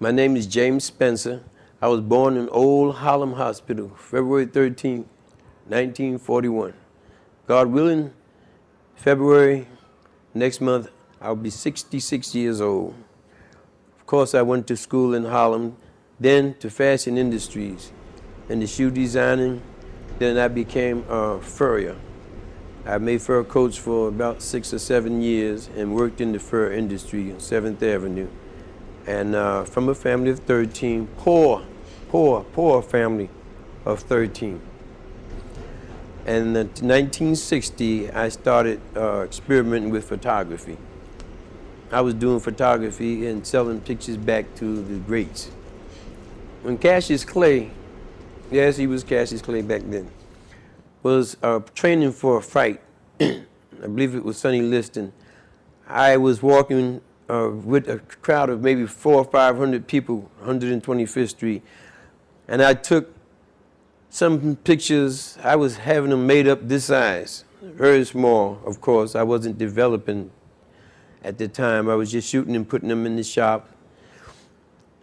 My name is James Spencer. I was born in Old Harlem Hospital, February 13, 1941. God willing, February next month, I'll be 66 years old. Of course, I went to school in Harlem, then to fashion industries, into shoe designing. Then I became a furrier. I made fur coats for about 6 or 7 years and worked in the fur industry on 7th Avenue. And from a family of 13, poor family of 13. And in 1960, I started experimenting with photography. I was doing photography and selling pictures back to the greats. When Cassius Clay, yes, he was Cassius Clay back then, was training for a fight, I believe it was Sonny Liston, I was walking with a crowd of maybe 400 or 500 people, 125th Street, and I took some pictures. I was having them made up this size, very small, of course. I wasn't developing at the time. I was just shooting and putting them in the shop.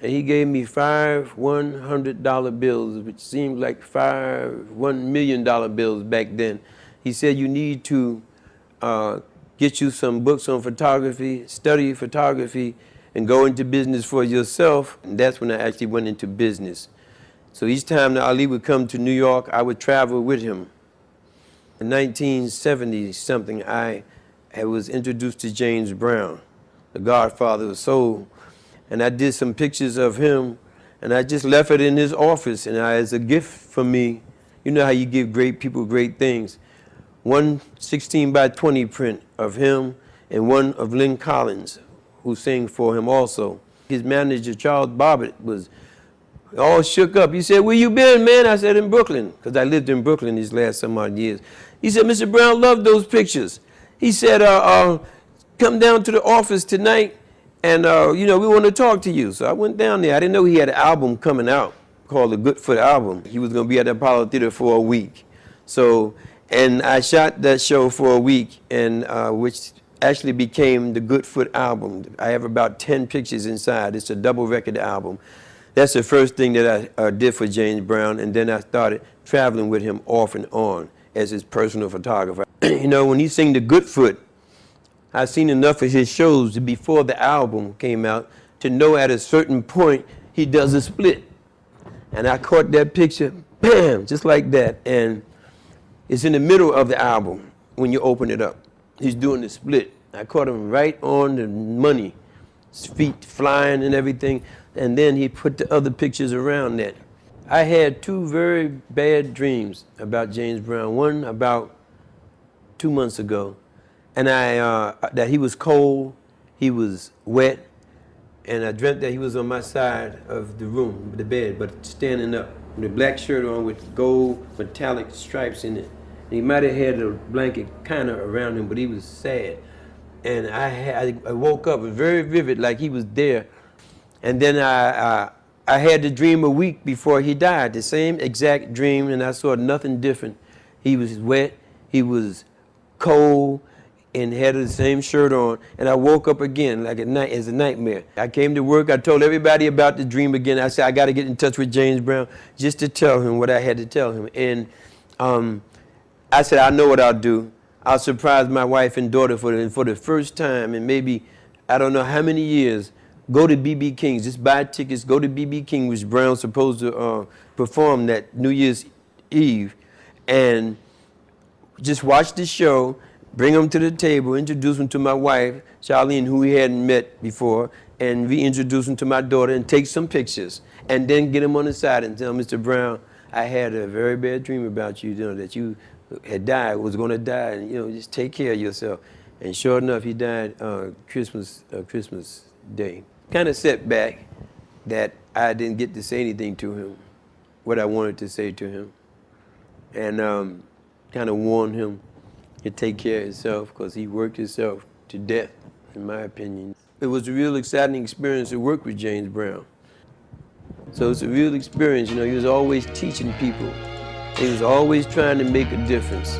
And he gave me 5 $100 bills, which seemed like 5 $1 million bills back then. He said, you need to get you some books on photography, study photography, and go into business for yourself. And that's when I actually went into business. So each time that Ali would come to New York, I would travel with him. In 1970-something, I was introduced to James Brown, the godfather of soul. And I did some pictures of him, and I just left it in his office. And as a gift for me, you know how you give great people great things. One 16 by 20 print of him and one of Lynn Collins, who sang for him also. His manager, Charles Bobbitt, was all shook up. He said, where you been, man? I said, in Brooklyn, because I lived in Brooklyn these last some odd years. He said, Mr. Brown loved those pictures. He said, come down to the office tonight, and you know, we want to talk to you. So I went down there. I didn't know he had an album coming out called the Goodfoot Album. He was going to be at the Apollo Theater for a week. So, and I shot that show for a week, and which actually became the Goodfoot Album. I have about 10 pictures inside. It's a double record album. That's the first thing that I did for James Brown, and then I started traveling with him off and on as his personal photographer. You know, when he sang the Goodfoot, I've seen enough of his shows before the album came out to know at a certain point he does a split. And I caught that picture, bam, just like that. And it's in the middle of the album when you open it up. He's doing the split. I caught him right on the money, his feet flying and everything. And then he put the other pictures around that. I had 2 very bad dreams about James Brown. One about 2 months ago. And that he was cold, he was wet, and I dreamt that he was on my side of the room, the bed, but standing up, with a black shirt on with gold metallic stripes in it. And he might have had a blanket kind of around him, but he was sad. And I woke up, it was very vivid, like he was there. And then I had the dream a week before he died, the same exact dream, and I saw nothing different. He was wet, he was cold, and had the same shirt on, and I woke up again like at night as a nightmare. I came to work, I told everybody about the dream again. I said, I got to get in touch with James Brown just to tell him what I had to tell him. And I said, I know what I'll do. I'll surprise my wife and daughter for the first time in maybe, I don't know how many years, go to B.B. King's, just buy tickets, go to B.B. King, which Brown's supposed to perform that New Year's Eve, and just watch the show, bring them to the table, introduce them to my wife, Charlene, who we hadn't met before, and reintroduce them to my daughter and take some pictures. And then get them on the side and tell Mr. Brown, I had a very bad dream about you, that you had died, was going to die, and just take care of yourself. And sure enough, he died Christmas Day. Kind of setback that I didn't get to say anything to him, what I wanted to say to him. And kind of warned him to take care of himself, because he worked himself to death, in my opinion. It was a real exciting experience to work with James Brown. So it's a real experience, he was always teaching people. He was always trying to make a difference.